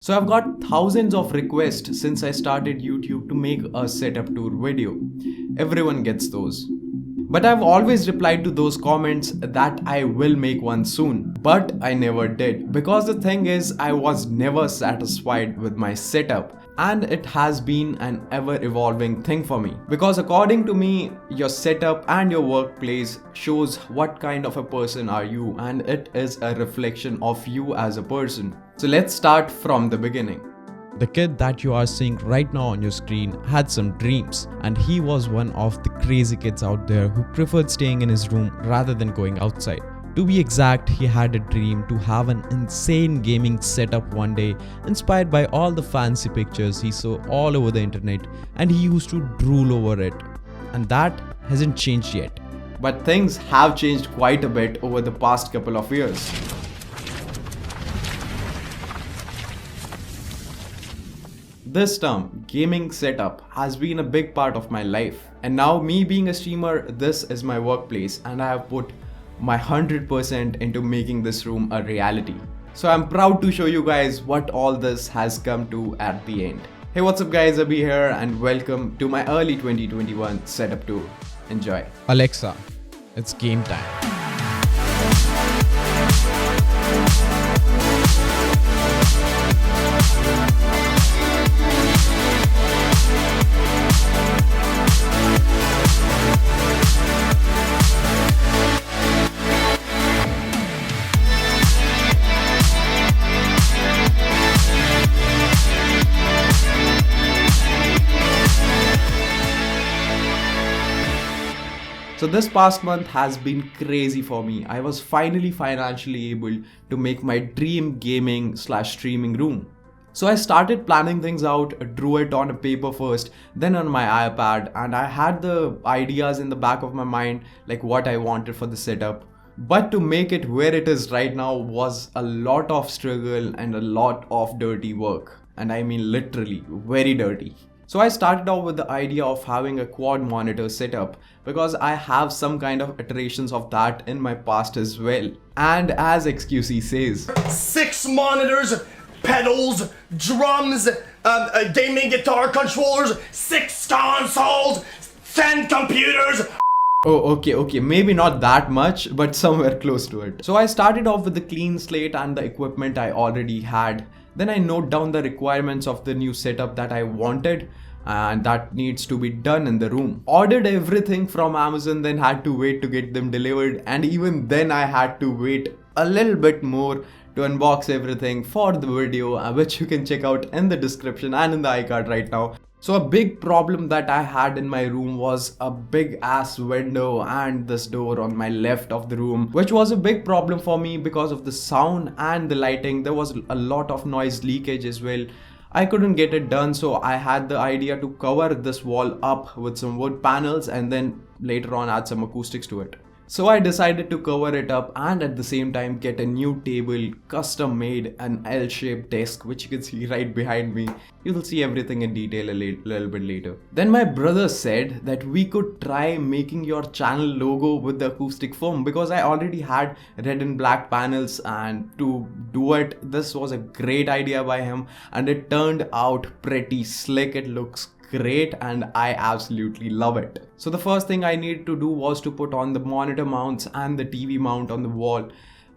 So I've got thousands of requests since I started YouTube to make a setup tour video. Everyone gets those. But I've always replied to those comments that I will make one soon. But I never did, because the thing is, I was never satisfied with my setup. And it has been an ever evolving thing for me. Because according to me, your setup and your workplace shows what kind of a person are you, and it is a reflection of you as a person. So let's start from the beginning. The kid that you are seeing right now on your screen had some dreams, and he was one of the crazy kids out there who preferred staying in his room rather than going outside. To be exact, he had a dream to have an insane gaming setup one day, inspired by all the fancy pictures he saw all over the internet, and he used to drool over it. And that hasn't changed yet. But things have changed quite a bit over the past couple of years. This term, gaming setup, has been a big part of my life. And now, me being a streamer, this is my workplace, and I have put my 100% into making this room a reality. So I'm proud to show you guys what all this has come to at the end. Hey, what's up guys, Abhi here, and welcome to my early 2021 setup tour. Enjoy. Alexa, it's game time. So this past month has been crazy for me. I was finally financially able to make my dream gaming/streaming room. So I started planning things out, drew it on a paper first, then on my iPad, and I had the ideas in the back of my mind, like what I wanted for the setup. But to make it where it is right now was a lot of struggle and a lot of dirty work. And I mean literally very dirty. So I started off with the idea of having a quad monitor setup because I have some kind of iterations of that in my past as well. And as XQC says, 6 monitors, pedals, drums, gaming guitar controllers, 6 consoles, 10 computers. Oh, okay, maybe not that much, but somewhere close to it. So I started off with the clean slate and the equipment I already had. Then I note down the requirements of the new setup that I wanted and that needs to be done in the room. Ordered everything from Amazon, then had to wait to get them delivered, and even then I had to wait a little bit more to unbox everything for the video, which you can check out in the description and in the iCard right now. So a big problem that I had in my room was a big ass window and this door on my left of the room, which was a big problem for me because of the sound and the lighting. There was a lot of noise leakage as well. I couldn't get it done, so I had the idea to cover this wall up with some wood panels and then later on add some acoustics to it. So I decided to cover it up and at the same time get a new table, custom made, an L-shaped desk, which you can see right behind me. You will see everything in detail a little bit later. Then my brother said that we could try making your channel logo with the acoustic foam because I already had red and black panels, and to do it, this was a great idea by him and it turned out pretty slick. It looks great and I absolutely love it. So the first thing I needed to do was to put on the monitor mounts and the TV mount on the wall.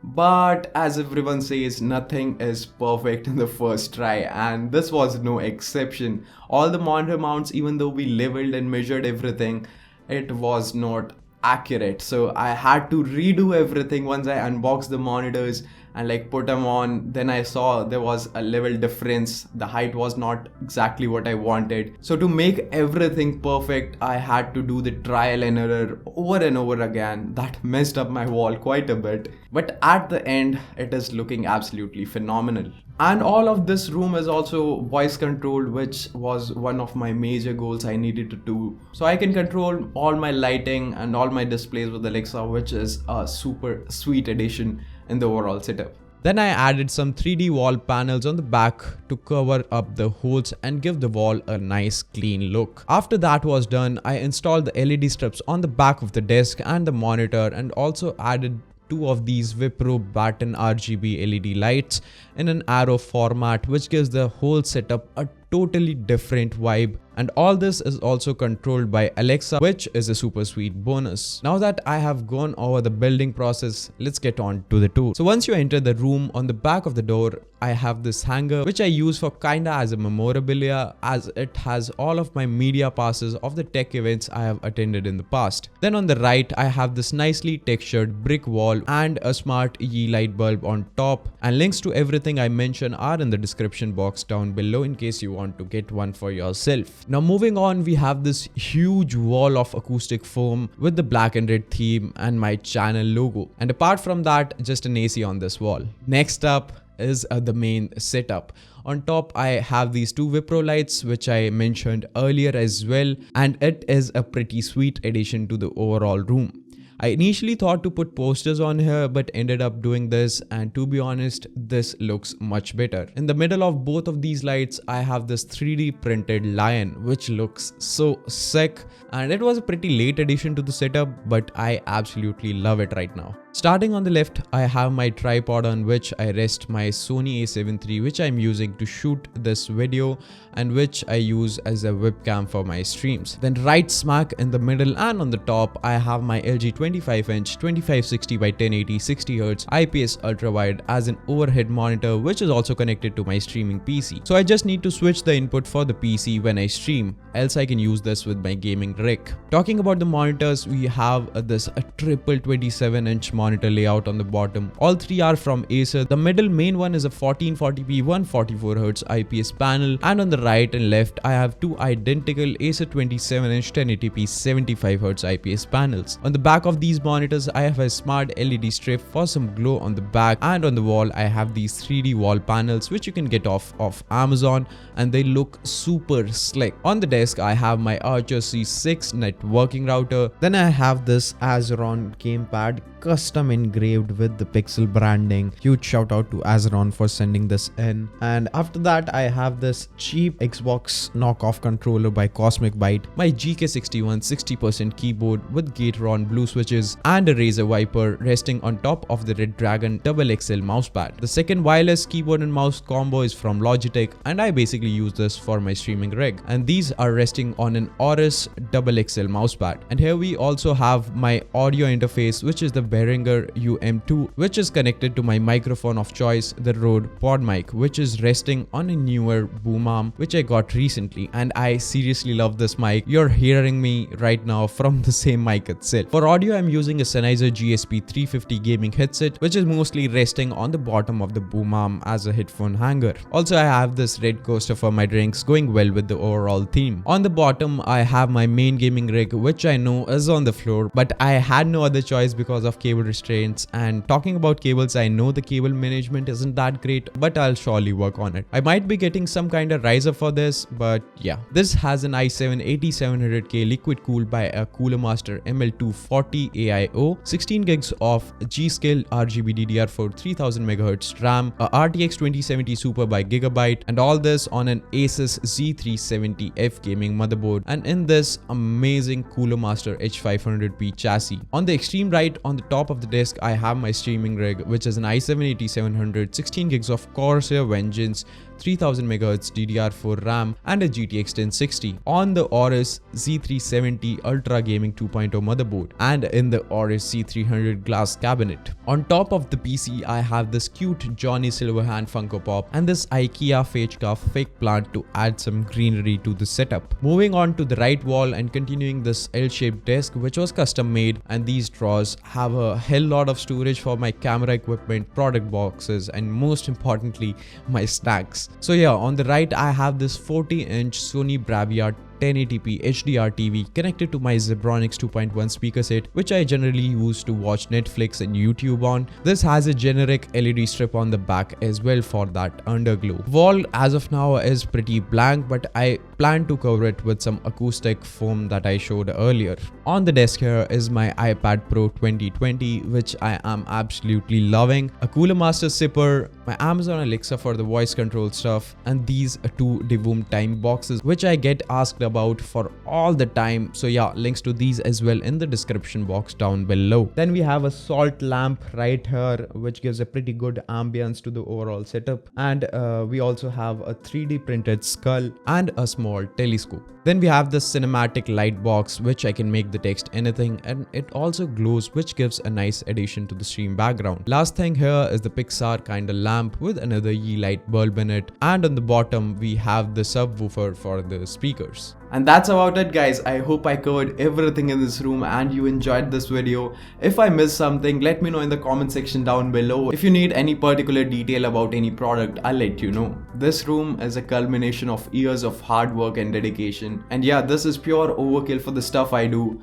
But as everyone says, nothing is perfect in the first try, and this was no exception. All the monitor mounts, even though we leveled and measured everything, it was not accurate. So I had to redo everything once I unboxed the monitors and put them on. Then I saw there was a level difference. The height was not exactly what I wanted. So to make everything perfect, I had to do the trial and error over and over again. That messed up my wall quite a bit. But at the end, it is looking absolutely phenomenal. And all of this room is also voice controlled, which was one of my major goals I needed to do. So I can control all my lighting and all my displays with Alexa, which is a super sweet addition in the overall setup. Then I added some 3D wall panels on the back to cover up the holes and give the wall a nice clean look. After that was done, I installed the LED strips on the back of the desk and the monitor and also added two of these Wipro Batten RGB LED lights in an arrow format, which gives the whole setup a totally different vibe. And all this is also controlled by Alexa, which is a super sweet bonus. Now that I have gone over the building process, let's get on to the tour. So once you enter the room, on the back of the door, I have this hanger which I use for kinda as a memorabilia, as it has all of my media passes of the tech events I have attended in the past. Then on the right, I have this nicely textured brick wall and a smart EE light bulb on top, and links to everything I mention are in the description box down below in case you want to get one for yourself. Now moving on, we have this huge wall of acoustic foam with the black and red theme and my channel logo, and apart from that, just an AC on this wall. Next up is the main setup. On top, I have these two Wipro lights which I mentioned earlier as well, and it is a pretty sweet addition to the overall room. I initially thought to put posters on here but ended up doing this, and to be honest, this looks much better. In the middle of both of these lights, I have this 3D printed lion which looks so sick, and it was a pretty late addition to the setup, but I absolutely love it right now. Starting on the left, I have my tripod on which I rest my Sony a7 III, which I'm using to shoot this video and which I use as a webcam for my streams. Then right smack in the middle and on the top, I have my LG 25-inch 2560 by 1080 60Hz IPS ultra wide as an overhead monitor, which is also connected to my streaming PC. So I just need to switch the input for the PC when I stream, else I can use this with my gaming rig. Talking about the monitors, we have this triple 27-inch monitor layout on the bottom. All three are from Acer. The middle main one is a 1440p 144Hz IPS panel, and on the right and left I have two identical Acer 27-inch 1080p 75Hz IPS panels. On the back of these monitors, I have a smart LED strip for some glow on the back, and on the wall I have these 3D wall panels which you can get off of Amazon, and they look super slick. On the desk, I have my Archer C6 networking router. Then I have this Azeron gamepad custom engraved with the Pixxel branding. Huge shout out to Azeron for sending this in. And after that, I have this cheap Xbox knockoff controller by Cosmic Byte, my GK61 60% keyboard with Gateron blue switches, and a Razer Viper resting on top of the Red Dragon XXL mousepad. The second wireless keyboard and mouse combo is from Logitech, and I basically use this for my streaming rig. And these are resting on an Aorus XXL mousepad. And here we also have my audio interface, which is the Behringer UM2, which is connected to my microphone of choice, the Rode PodMic, which is resting on a newer boom arm which I got recently, and I seriously love this mic. You're hearing me right now from the same mic itself. For audio, I'm using a Sennheiser GSP 350 gaming headset, which is mostly resting on the bottom of the boom arm as a headphone hanger. Also, I have this red coaster for my drinks, going well with the overall theme. On the bottom, I have my main gaming rig, which I know is on the floor, but I had no other choice because of cable restraints. And talking about cables, I know the cable management isn't that great, but I'll surely work on it. I might be getting some kind of riser for this, but yeah. This has an i7 8700K liquid cooled by a Cooler Master ML240 AIO, 16 gigs of G-Skill RGB DDR4 3000 MHz RAM, a RTX 2070 Super by Gigabyte, and all this on an Asus Z370F gaming motherboard, and in this amazing Cooler Master H500p chassis. On the extreme right, on the top of the desk, I have my streaming rig, which is an i7 8700 16 gigs of Corsair Vengeance 3000 MHz DDR4 RAM and a GTX 1060 on the Aorus Z370 Ultra Gaming 2.0 motherboard, and in the Aorus C300 glass cabinet. On top of the PC, I have this cute Johnny Silverhand Funko Pop and this IKEA Fechka fake plant to add some greenery to the setup. Moving on to the right wall and continuing this L-shaped desk, which was custom made, and these drawers have a hell lot of storage for my camera equipment, product boxes, and most importantly, my snacks. So yeah, on the right, I have this 40-inch Sony Bravia 1080p Hdr TV connected to my Zebronics 2.1 speaker set, which I generally use to watch Netflix and YouTube on. This has a generic LED strip on the back as well for that underglow. Wall as of now is pretty blank, but I plan to cover it with some acoustic foam that I showed earlier. On the desk here is my iPad Pro 2020, which I am absolutely loving, a Cooler Master sipper, my Amazon Alexa for the voice control stuff, and these two Divoom time boxes, which I get asked about about for all the time. So yeah, links to these as well in the description box down below. Then we have a salt lamp right here, which gives a pretty good ambience to the overall setup. And we also have a 3D printed skull and a small telescope. Then we have the cinematic light box, which I can make the text anything, and it also glows, which gives a nice addition to the stream background. Last thing here is the Pixar kinda lamp with another Yee light bulb in it, and on the bottom we have the subwoofer for the speakers. And that's about it, guys. I hope I covered everything in this room and you enjoyed this video. If I missed something, let me know in the comment section down below. If you need any particular detail about any product, I'll let you know. This room is a culmination of years of hard work and dedication. And yeah, this is pure overkill for the stuff I do.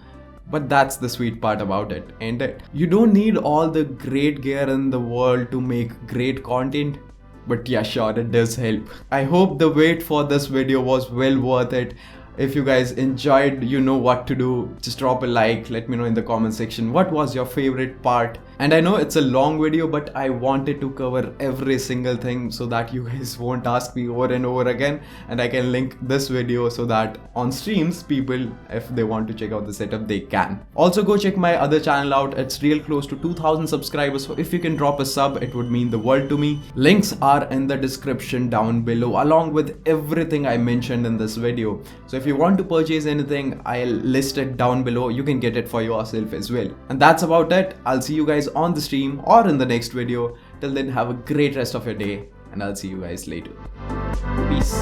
But that's the sweet part about it, ain't it? You don't need all the great gear in the world to make great content. But yeah, sure, it does help. I hope the wait for this video was well worth it. If you guys enjoyed, you know what to do. Just drop a like, let me know in the comment section what was your favorite part. And I know it's a long video, but I wanted to cover every single thing so that you guys won't ask me over and over again, and I can link this video so that on streams, people, if they want to check out the setup, they can. Also go check my other channel out. It's real close to 2,000 subscribers, so if you can drop a sub, it would mean the world to me. Links are in the description down below, along with everything I mentioned in this video. So if you want to purchase anything, I'll list it down below. You can get it for yourself as well. And that's about it. I'll see you guys on the stream or in the next video. Till then, have a great rest of your day, and I'll see you guys later. Peace.